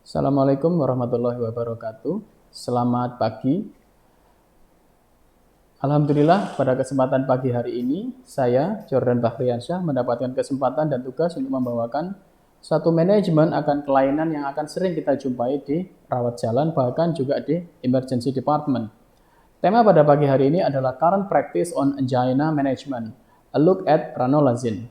Assalamualaikum warahmatullahi wabarakatuh. Selamat pagi. Alhamdulillah, pada kesempatan pagi hari ini, saya, Jordan Bahriansyah, mendapatkan kesempatan dan tugas untuk membawakan satu manajemen akan kelainan yang akan sering kita jumpai di rawat jalan, bahkan juga di emergency department. Tema pada pagi hari ini adalah Current Practice on Angina Management, a look at ranolazine.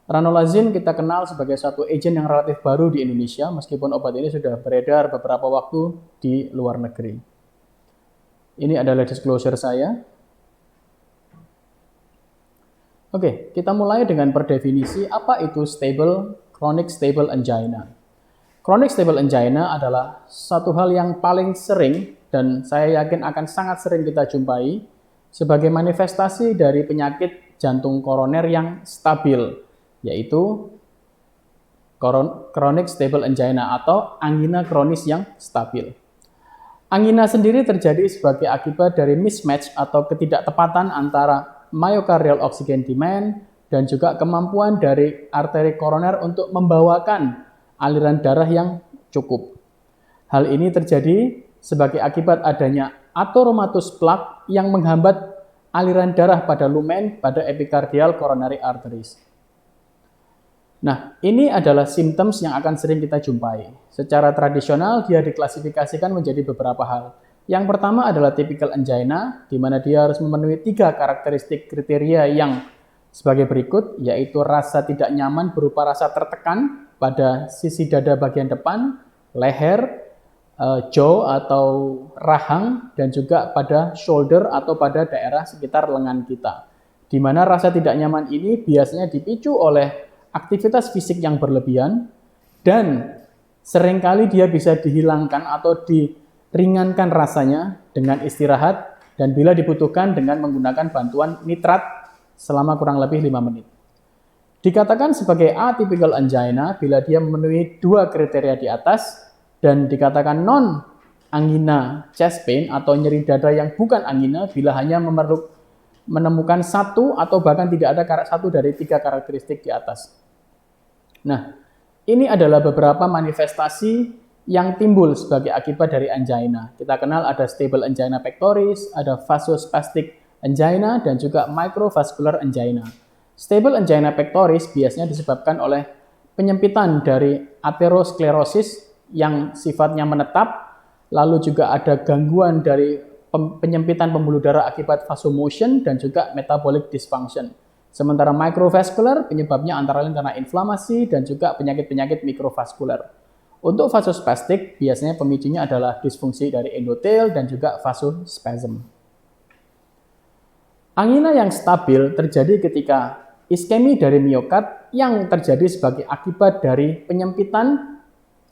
Ranolazine kita kenal sebagai satu agen yang relatif baru di Indonesia, meskipun obat ini sudah beredar beberapa waktu di luar negeri. Ini adalah disclosure saya. Oke, kita mulai dengan perdefinisi apa itu chronic stable angina. Chronic stable angina adalah satu hal yang paling sering dan saya yakin akan sangat sering kita jumpai sebagai manifestasi dari penyakit jantung koroner yang stabil, yaitu chronic stable angina atau angina kronis yang stabil. Angina sendiri terjadi sebagai akibat dari mismatch atau ketidaktepatan antara myocardial oxygen demand dan juga kemampuan dari arteri koroner untuk membawakan aliran darah yang cukup. Hal ini terjadi sebagai akibat adanya atherosclerosis plaque yang menghambat aliran darah pada lumen pada epicardial coronary arteries. Nah, ini adalah symptoms yang akan sering kita jumpai. Secara tradisional, dia diklasifikasikan menjadi beberapa hal. Yang pertama adalah typical angina, di mana dia harus memenuhi 3 karakteristik kriteria yang sebagai berikut, yaitu rasa tidak nyaman berupa rasa tertekan pada sisi dada bagian depan, leher, jaw atau rahang, dan juga pada shoulder atau pada daerah sekitar lengan kita. Di mana rasa tidak nyaman ini biasanya dipicu oleh aktivitas fisik yang berlebihan, dan seringkali dia bisa dihilangkan atau diringankan rasanya dengan istirahat, dan bila dibutuhkan dengan menggunakan bantuan nitrat selama kurang lebih 5 menit. Dikatakan sebagai atypical angina bila dia memenuhi 2 kriteria di atas, dan dikatakan non-angina chest pain atau nyeri dada yang bukan angina bila hanya menemukan 1 atau bahkan tidak ada satu dari 3 karakteristik di atas. Nah, ini adalah beberapa manifestasi yang timbul sebagai akibat dari angina. Kita kenal ada stable angina pectoris, ada vasospastic angina, dan juga microvascular angina. Stable angina pectoris biasanya disebabkan oleh penyempitan dari atherosclerosis yang sifatnya menetap, lalu juga ada gangguan dari penyempitan pembuluh darah akibat vasomotion dan juga metabolic dysfunction. Sementara microvascular penyebabnya antara lain karena inflamasi dan juga penyakit-penyakit mikrovaskular. Untuk vasospastik biasanya pemicunya adalah disfungsi dari endotel dan juga vasospasm. Angina yang stabil terjadi ketika iskemi dari miokard yang terjadi sebagai akibat dari penyempitan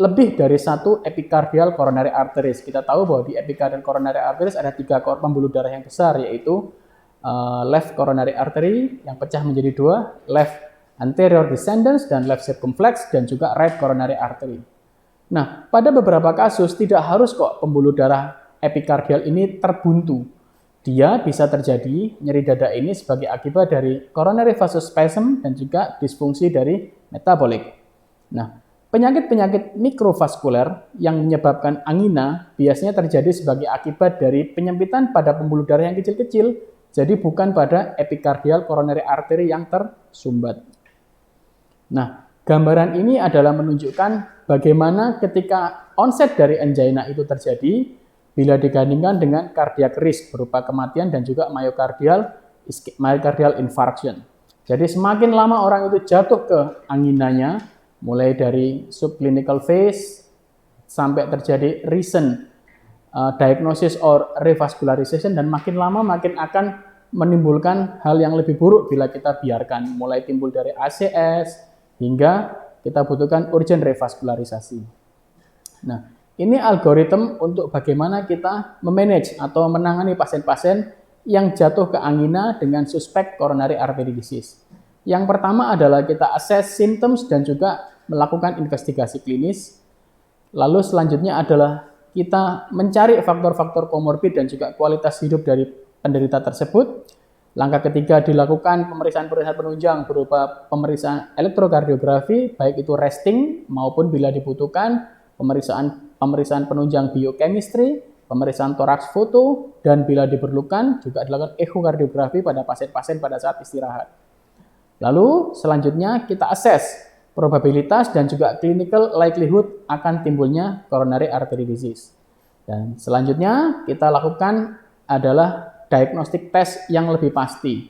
lebih dari 1 epicardial coronary arteries. Kita tahu bahwa di epicardial coronary arteries ada 3 pembuluh darah yang besar, yaitu left coronary artery yang pecah menjadi 2, left anterior descendens dan left circumflex, dan juga right coronary artery. Nah, pada beberapa kasus tidak harus kok pembuluh darah epicardial ini terbuntu. Dia bisa terjadi nyeri dada ini sebagai akibat dari coronary vasospasm dan juga disfungsi dari metabolic. Nah, penyakit-penyakit mikrovaskuler yang menyebabkan angina biasanya terjadi sebagai akibat dari penyempitan pada pembuluh darah yang kecil-kecil, jadi bukan pada epicardial coronary artery yang tersumbat. Nah, gambaran ini adalah menunjukkan bagaimana ketika onset dari angina itu terjadi bila dibandingkan dengan cardiac risk berupa kematian dan juga myocardial infarction. Jadi semakin lama orang itu jatuh ke anginanya, mulai dari subclinical phase sampai terjadi recent diagnosis or revascularization, dan makin lama makin akan menimbulkan hal yang lebih buruk bila kita biarkan, mulai timbul dari ACS hingga kita butuhkan urgent revaskularisasi. Nah, ini algoritma untuk bagaimana kita memanage atau menangani pasien-pasien yang jatuh ke angina dengan suspek coronary artery disease. Yang pertama adalah kita assess symptoms dan juga melakukan investigasi klinis. Lalu selanjutnya adalah kita mencari faktor-faktor komorbid dan juga kualitas hidup dari penderita tersebut. Langkah ketiga dilakukan pemeriksaan-pemeriksaan penunjang berupa pemeriksaan elektrokardiografi, baik itu resting maupun bila dibutuhkan pemeriksaan penunjang biochemistry, pemeriksaan toraks foto, dan bila diperlukan juga dilakukan ekokardiografi pada pasien-pasien pada saat istirahat. Lalu selanjutnya kita assess probabilitas dan juga clinical likelihood akan timbulnya coronary artery disease. Dan selanjutnya kita lakukan adalah diagnostic test yang lebih pasti.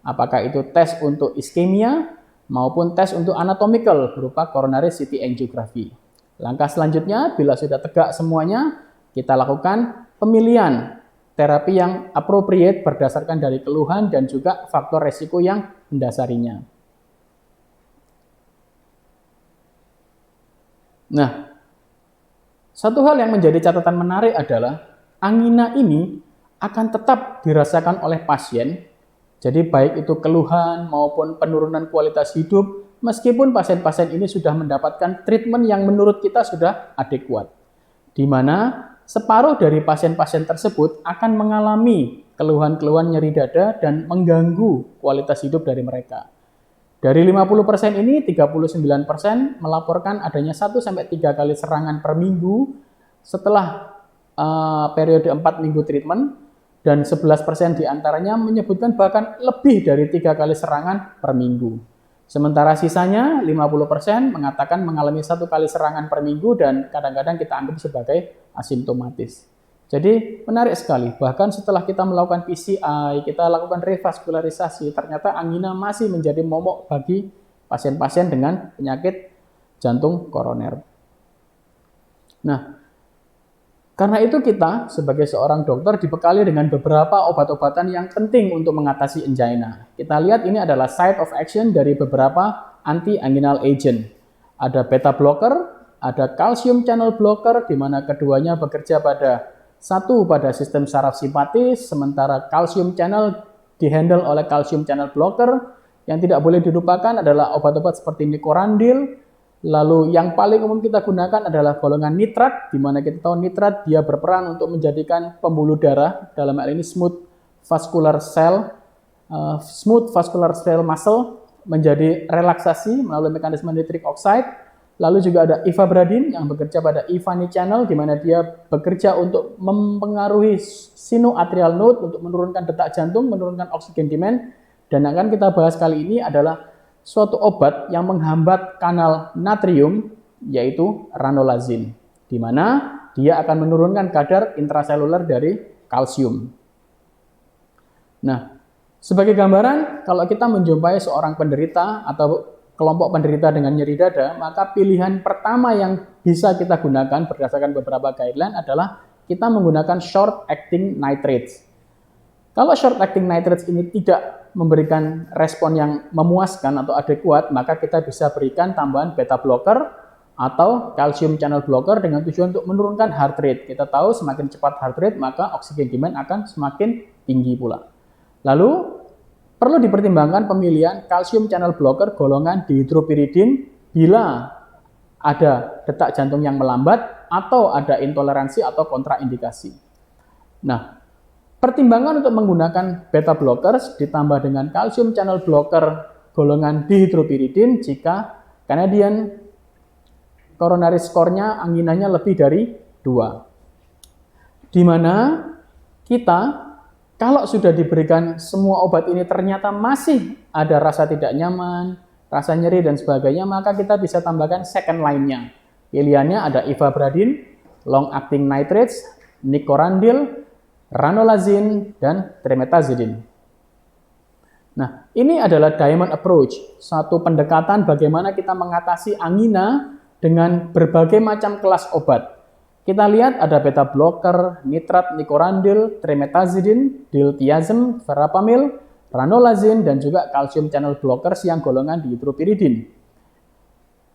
Apakah itu tes untuk iskemia maupun tes untuk anatomical berupa coronary CT angiography. Langkah selanjutnya bila sudah tegak semuanya, kita lakukan pemilihan terapi yang appropriate berdasarkan dari keluhan dan juga faktor resiko yang mendasarinya. Nah, satu hal yang menjadi catatan menarik adalah angina ini akan tetap dirasakan oleh pasien. Jadi baik itu keluhan maupun penurunan kualitas hidup, meskipun pasien-pasien ini sudah mendapatkan treatment yang menurut kita sudah adekuat. Di mana separuh dari pasien-pasien tersebut akan mengalami keluhan-keluhan nyeri dada dan mengganggu kualitas hidup dari mereka. Dari 50% ini, 39% melaporkan adanya 1-3 kali serangan per minggu setelah periode 4 minggu treatment, dan 11% diantaranya menyebutkan bahkan lebih dari 3 kali serangan per minggu. Sementara sisanya 50% mengatakan mengalami 1 kali serangan per minggu dan kadang-kadang kita anggap sebagai asimptomatis. Jadi menarik sekali, bahkan setelah kita melakukan PCI, kita lakukan revaskularisasi, ternyata angina masih menjadi momok bagi pasien-pasien dengan penyakit jantung koroner. Nah, karena itu kita sebagai seorang dokter dibekali dengan beberapa obat-obatan yang penting untuk mengatasi angina. Kita lihat ini adalah site of action dari beberapa anti-anginal agent. Ada beta blocker, ada calcium channel blocker, di mana keduanya bekerja pada sistem saraf simpatis, sementara calcium channel dihandle oleh calcium channel blocker. Yang tidak boleh dilupakan adalah obat-obat seperti nicorandil. Lalu yang paling umum kita gunakan adalah golongan nitrat, di mana kita tahu nitrat dia berperan untuk menjadikan pembuluh darah, dalam hal ini smooth vascular cell muscle menjadi relaksasi melalui mekanisme nitric oxide. Lalu juga ada ivabradin yang bekerja pada Ivani channel, di mana dia bekerja untuk mempengaruhi sinoatrial node untuk menurunkan detak jantung, menurunkan oksigen demand. Dan akan kita bahas kali ini adalah suatu obat yang menghambat kanal natrium, yaitu ranolazine, di mana dia akan menurunkan kadar intraseluler dari kalsium. Nah, sebagai gambaran, kalau kita menjumpai seorang penderita atau kelompok penderita dengan nyeri dada, maka pilihan pertama yang bisa kita gunakan berdasarkan beberapa guideline adalah kita menggunakan short acting nitrates. Kalau short acting nitrates ini tidak memberikan respon yang memuaskan atau adekuat, maka kita bisa berikan tambahan beta blocker atau calcium channel blocker dengan tujuan untuk menurunkan heart rate. Kita tahu semakin cepat heart rate, maka oksigen demand akan semakin tinggi pula. Lalu perlu dipertimbangkan pemilihan calcium channel blocker golongan dihidropyridin bila ada detak jantung yang melambat atau ada intoleransi atau kontraindikasi. Nah, pertimbangan untuk menggunakan beta blockers ditambah dengan calcium channel blocker golongan dihidropyridin jika Canadian coronary score-nya anginanya lebih dari 2. Di mana kita kalau sudah diberikan semua obat ini ternyata masih ada rasa tidak nyaman, rasa nyeri dan sebagainya, maka kita bisa tambahkan second line-nya. Pilihannya ada ivabradin, long acting nitrates, nicorandil, ranolazine, dan trimetazidine. Nah, ini adalah diamond approach, satu pendekatan bagaimana kita mengatasi angina dengan berbagai macam kelas obat. Kita lihat ada beta blocker, nitrat, nicorandil, trimetazidine, diltiazem, verapamil, ranolazine, dan juga calcium channel blockers yang golongan dihidropyridin.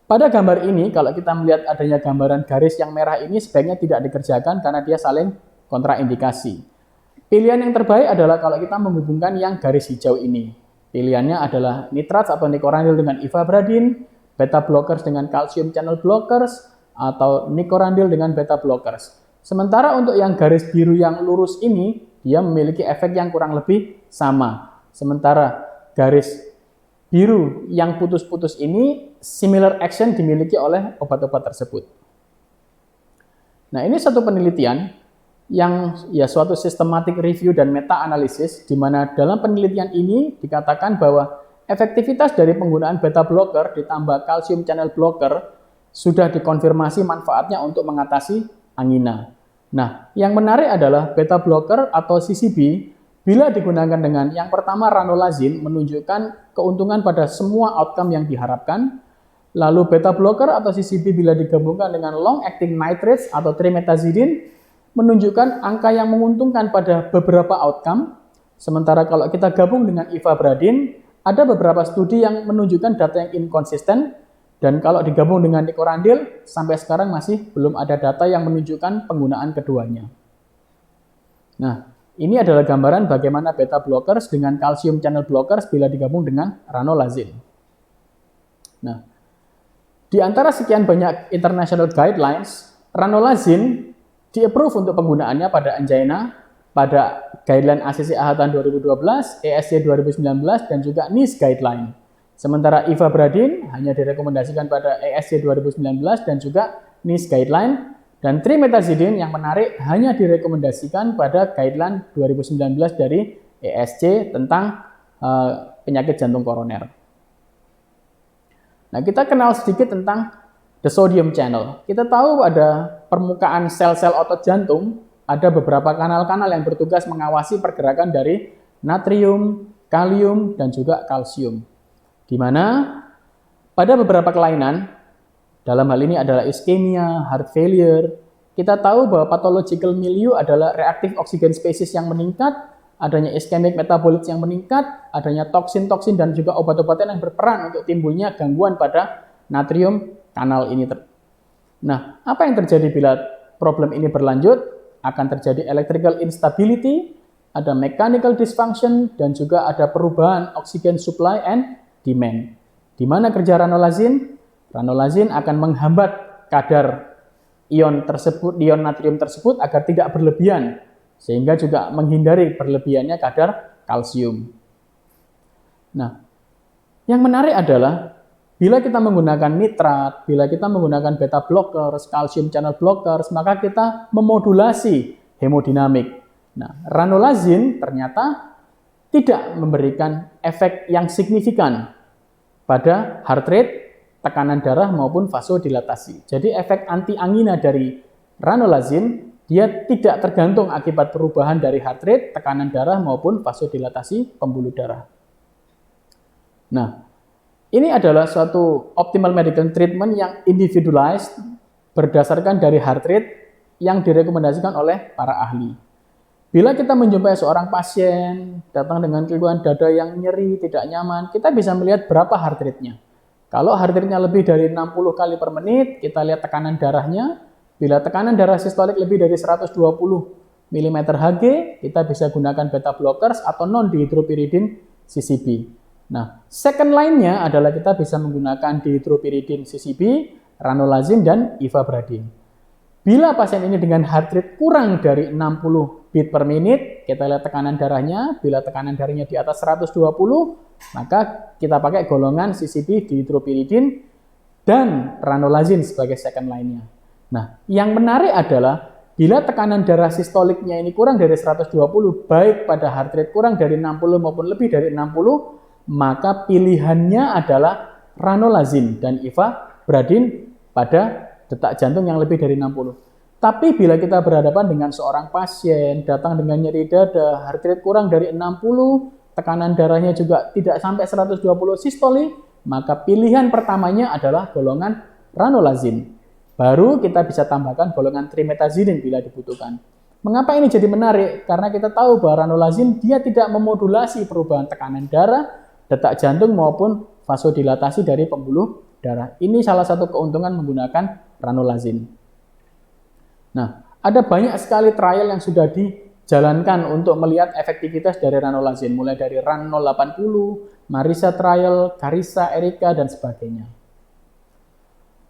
Pada gambar ini, kalau kita melihat adanya gambaran garis yang merah ini, sebaiknya tidak dikerjakan karena dia saling kontraindikasi. Pilihan yang terbaik adalah kalau kita menghubungkan yang garis hijau ini. Pilihannya adalah nitrat atau nicorandil dengan ivabradin, beta blockers dengan calcium channel blockers, atau nicorandil dengan beta blockers. Sementara untuk yang garis biru yang lurus ini, dia memiliki efek yang kurang lebih sama. Sementara garis biru yang putus-putus ini, similar action dimiliki oleh obat-obat tersebut. Nah, ini satu penelitian yang suatu systematic review dan meta-analisis, di mana dalam penelitian ini dikatakan bahwa efektivitas dari penggunaan beta blocker ditambah calcium channel blocker sudah dikonfirmasi manfaatnya untuk mengatasi angina. Nah, yang menarik adalah beta blocker atau CCB bila digunakan dengan yang pertama ranolazine menunjukkan keuntungan pada semua outcome yang diharapkan. Lalu beta blocker atau CCB bila digabungkan dengan long acting nitrates atau trimetazidine menunjukkan angka yang menguntungkan pada beberapa outcome. Sementara kalau kita gabung dengan ivabradine, ada beberapa studi yang menunjukkan data yang inkonsisten, dan kalau digabung dengan nicorandil, sampai sekarang masih belum ada data yang menunjukkan penggunaan keduanya. Nah, ini adalah gambaran bagaimana beta blockers dengan calcium channel blockers bila digabung dengan ranolazine. Nah, di antara sekian banyak international guidelines, ranolazine di-approve untuk penggunaannya pada angina, pada guideline ACC/AHA tahun 2012, ESC 2019, dan juga NICE guideline. Sementara ivabradine hanya direkomendasikan pada ESC 2019 dan juga NICE guideline, dan trimetazidine yang menarik hanya direkomendasikan pada guideline 2019 dari ESC tentang penyakit jantung koroner. Nah, kita kenal sedikit tentang the sodium channel. Kita tahu pada permukaan sel-sel otot jantung ada beberapa kanal-kanal yang bertugas mengawasi pergerakan dari natrium, kalium, dan juga kalsium. Di mana pada beberapa kelainan, dalam hal ini adalah iskemia, heart failure, kita tahu bahwa pathological milieu adalah reactive oxygen species yang meningkat, adanya ischemic metabolites yang meningkat, adanya toksin-toksin dan juga obat-obatan yang berperan untuk timbulnya gangguan pada natrium kanal ini. Nah, apa yang terjadi bila problem ini berlanjut? Akan terjadi electrical instability, ada mechanical dysfunction, dan juga ada perubahan oxygen supply and demand. Di mana kerja ranolazine? Ranolazine akan menghambat kadar ion natrium tersebut agar tidak berlebihan, sehingga juga menghindari berlebihannya kadar kalsium. Nah, yang menarik adalah bila kita menggunakan nitrat, bila kita menggunakan beta blockers, calcium channel blockers, maka kita memodulasi hemodinamik. Nah, ranolazine ternyata tidak memberikan efek yang signifikan pada heart rate, tekanan darah maupun vasodilatasi. Jadi efek anti-angina dari ranolazine dia tidak tergantung akibat perubahan dari heart rate, tekanan darah maupun vasodilatasi pembuluh darah. Nah, ini adalah suatu optimal medical treatment yang individualized berdasarkan dari heart rate yang direkomendasikan oleh para ahli. Bila kita menjumpai seorang pasien datang dengan keluhan dada yang nyeri, tidak nyaman, kita bisa melihat berapa heart rate-nya. Kalau heart rate-nya lebih dari 60 kali per menit, kita lihat tekanan darahnya. Bila tekanan darah sistolik lebih dari 120 mm Hg, kita bisa gunakan beta blockers atau non-dihydropyridine CCB. Nah, second line-nya adalah kita bisa menggunakan dihydropyridine CCB, ranolazine, dan ivabradine. Bila pasien ini dengan heart rate kurang dari 60 beat per menit, kita lihat tekanan darahnya. Bila tekanan darahnya di atas 120, maka kita pakai golongan CCB, dihydropyridine, dan ranolazine sebagai second line-nya. Nah, yang menarik adalah bila tekanan darah sistoliknya ini kurang dari 120, baik pada heart rate kurang dari 60 maupun lebih dari 60, maka pilihannya adalah ranolazine dan ivabradine pada detak jantung yang lebih dari 60. Tapi bila kita berhadapan dengan seorang pasien datang dengan nyeri dada, heart rate kurang dari 60, tekanan darahnya juga tidak sampai 120 sistoli, maka pilihan pertamanya adalah golongan ranolazine. Baru kita bisa tambahkan golongan trimetazidine bila dibutuhkan. Mengapa ini jadi menarik? Karena kita tahu bahwa ranolazine dia tidak memodulasi perubahan tekanan darah, detak jantung maupun vasodilatasi dari pembuluh darah. Ini salah satu keuntungan menggunakan ranolazine. Nah, ada banyak sekali trial yang sudah dijalankan untuk melihat efektivitas dari ranolazine, mulai dari RAN 080, Marisa trial, Carissa, Erika, dan sebagainya.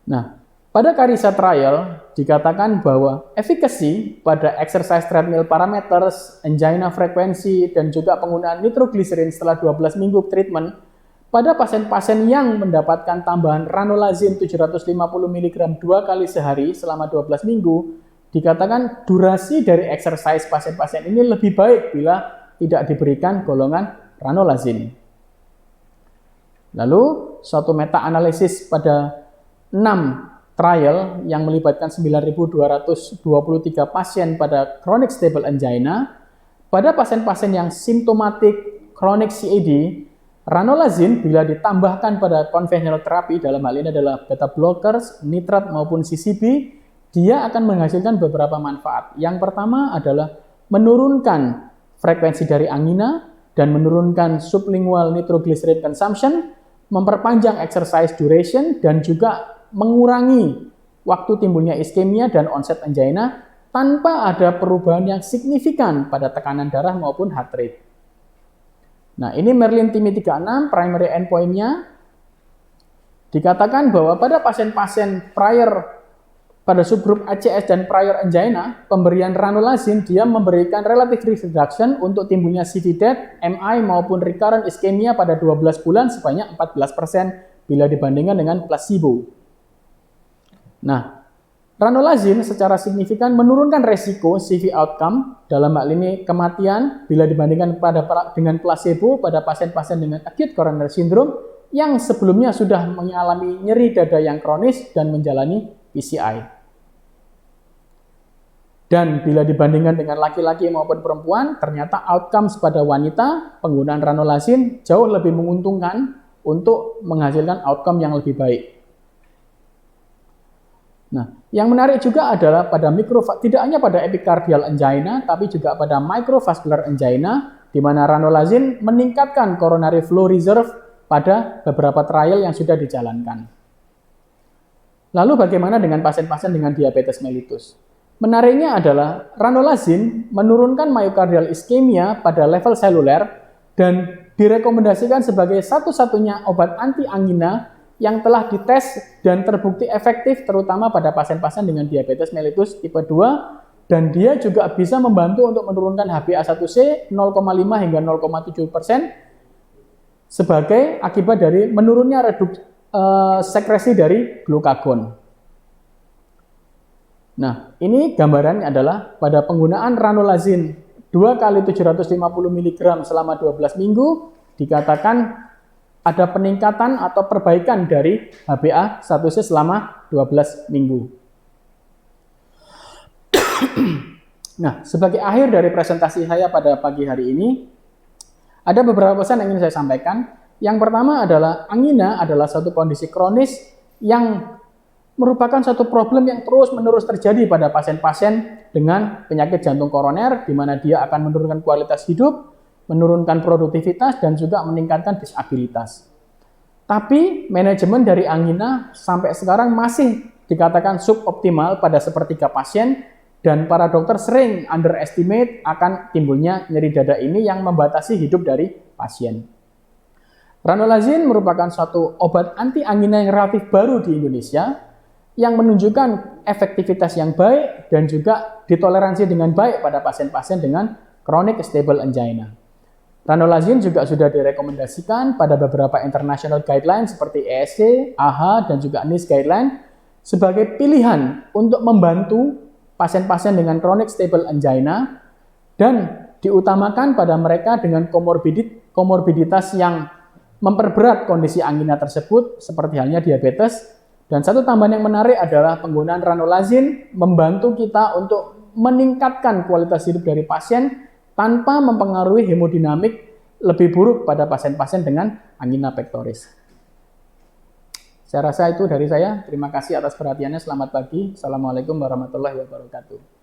Nah, pada Carissa trial dikatakan bahwa efficacy pada exercise treadmill parameters, angina frekuensi, dan juga penggunaan nitroglycerin setelah 12 minggu treatment pada pasien-pasien yang mendapatkan tambahan ranolazine 750 mg 2 kali sehari selama 12 minggu dikatakan durasi dari exercise pasien-pasien ini lebih baik bila tidak diberikan golongan ranolazine. Lalu, suatu meta-analisis pada 6 trial yang melibatkan 9.223 pasien pada chronic stable angina, pada pasien-pasien yang simptomatik chronic CAD, ranolazine bila ditambahkan pada conventional terapi, dalam hal ini adalah beta blockers, nitrat maupun CCB, dia akan menghasilkan beberapa manfaat. Yang pertama adalah menurunkan frekuensi dari angina dan menurunkan sublingual nitroglycerin consumption, memperpanjang exercise duration, dan juga mengurangi waktu timbulnya iskemia dan onset angina tanpa ada perubahan yang signifikan pada tekanan darah maupun heart rate. Nah, ini Merlin-Timmy 36, primary endpoint-nya dikatakan bahwa pada pasien-pasien prior pada subgrup ACS dan prior angina, pemberian ranolazine dia memberikan relative risk reduction untuk timbulnya CV death, MI maupun recurrent iskemia pada 12 bulan sebanyak 14% bila dibandingkan dengan placebo. Nah, ranolazine secara signifikan menurunkan resiko CV outcome, dalam hal ini kematian bila dibandingkan dengan placebo pada pasien-pasien dengan acute coronary syndrome yang sebelumnya sudah mengalami nyeri dada yang kronis dan menjalani PCI. Dan bila dibandingkan dengan laki-laki maupun perempuan, ternyata outcomes pada wanita penggunaan ranolazine jauh lebih menguntungkan untuk menghasilkan outcome yang lebih baik. Nah, yang menarik juga adalah pada tidak hanya pada epicardial angina, tapi juga pada microvascular angina, di mana ranolazine meningkatkan coronary flow reserve pada beberapa trial yang sudah dijalankan. Lalu bagaimana dengan pasien-pasien dengan diabetes mellitus? Menariknya adalah ranolazine menurunkan myocardial iskemia pada level seluler dan direkomendasikan sebagai satu-satunya obat anti-angina yang telah dites dan terbukti efektif terutama pada pasien-pasien dengan diabetes mellitus tipe 2, dan dia juga bisa membantu untuk menurunkan HbA1c 0,5 hingga 0,7% sebagai akibat dari menurunnya sekresi dari glukagon. Nah, ini gambarannya adalah pada penggunaan ranolazine 2 kali 750 mg selama 12 minggu, dikatakan ada peningkatan atau perbaikan dari HbA1c selama 12 minggu. Nah, sebagai akhir dari presentasi saya pada pagi hari ini, ada beberapa pesan yang ingin saya sampaikan. Yang pertama adalah angina adalah suatu kondisi kronis yang merupakan satu problem yang terus-menerus terjadi pada pasien-pasien dengan penyakit jantung koroner, di mana dia akan menurunkan kualitas hidup, menurunkan produktivitas, dan juga meningkatkan disabilitas. Tapi manajemen dari angina sampai sekarang masih dikatakan suboptimal pada sepertiga pasien, dan para dokter sering underestimate akan timbulnya nyeri dada ini yang membatasi hidup dari pasien. Ranolazine merupakan suatu obat anti-angina yang relatif baru di Indonesia, yang menunjukkan efektivitas yang baik dan juga ditoleransi dengan baik pada pasien-pasien dengan chronic stable angina. Ranolazine juga sudah direkomendasikan pada beberapa international guideline seperti ESC, AHA, dan juga NICE guideline sebagai pilihan untuk membantu pasien-pasien dengan chronic stable angina dan diutamakan pada mereka dengan komorbiditas yang memperberat kondisi angina tersebut seperti halnya diabetes. Dan satu tambahan yang menarik adalah penggunaan ranolazine membantu kita untuk meningkatkan kualitas hidup dari pasien tanpa mempengaruhi hemodinamik lebih buruk pada pasien-pasien dengan angina pectoris. Saya rasa itu dari saya. Terima kasih atas perhatiannya. Selamat pagi. Assalamualaikum warahmatullahi wabarakatuh.